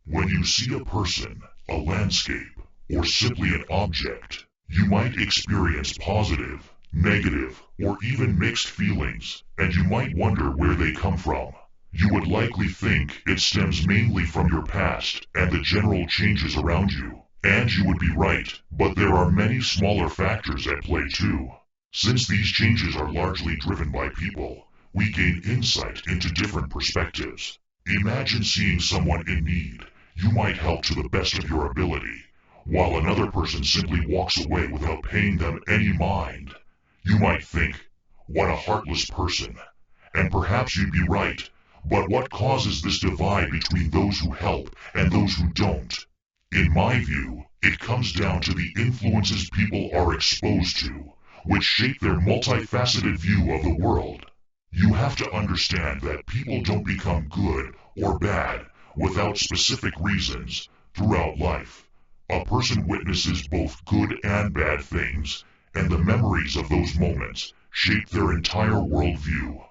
When you see a person, a landscape, or simply an object, you might experience positive, negative, or even mixed feelings, and you might wonder where they come from. You would likely think it stems mainly from your past and the general changes around you. And you would be right, but there are many smaller factors at play too. Since these changes are largely driven by people, we gain insight into different perspectives. Imagine seeing someone in need. You might help to the best of your ability, while another person simply walks away without paying them any mind. You might think, what a heartless person. And perhaps you'd be right, but what causes this divide between those who help and those who don't? In my view, it comes down to the influences people are exposed to, which shape their multifaceted view of the world. You have to understand that people don't become good or bad without specific reasons throughout life. A person witnesses both good and bad things, and the memories of those moments shape their entire worldview.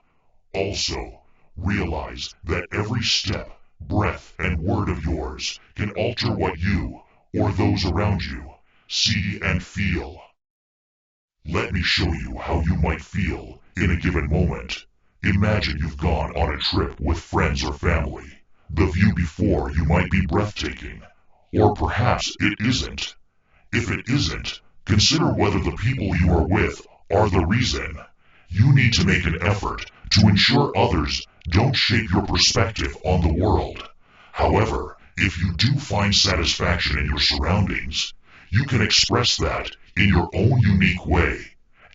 Also, realize that every step, breath, and word of yours can alter what you, or those around you, see and feel. Let me show you how you might feel in a given moment. Imagine you've gone on a trip with friends or family. The view before you might be breathtaking, or perhaps it isn't. If it isn't, consider whether the people you are with are the reason. You need to make an effort to ensure others don't shape your perspective on the world. However, if you do find satisfaction in your surroundings, you can express that in your own unique way,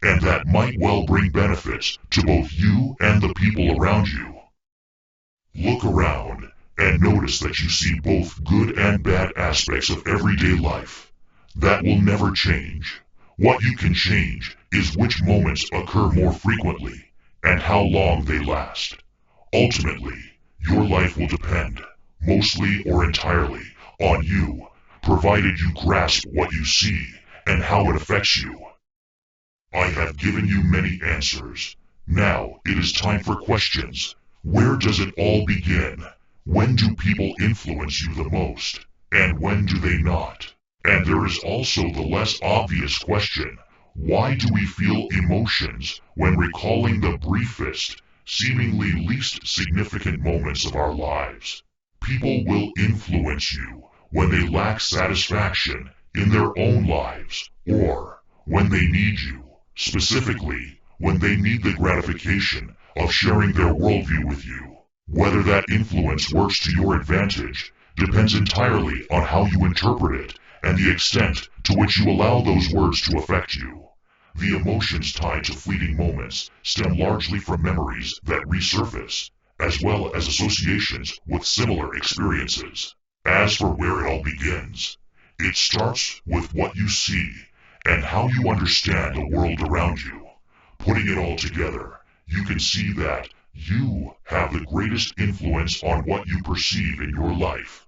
and that might well bring benefits to both you and the people around you. Look around and notice that you see both good and bad aspects of everyday life. That will never change. What you can change is which moments occur more frequently and how long they last. Ultimately, your life will depend, mostly or entirely, on you, provided you grasp what you see and how it affects you. I have given you many answers. Now it is time for questions. Where does it all begin? When do people influence you the most? And when do they not? And there is also the less obvious question. Why do we feel emotions when recalling the briefest, seemingly least significant moments of our lives? People will influence you when they lack satisfaction in their own lives, or when they need you, specifically when they need the gratification of sharing their worldview with you. Whether that influence works to your advantage depends entirely on how you interpret it and the extent to which you allow those words to affect you. The emotions tied to fleeting moments stem largely from memories that resurface, as well as associations with similar experiences. As for where it all begins, it starts with what you see and how you understand the world around you. Putting it all together, you can see that you have the greatest influence on what you perceive in your life.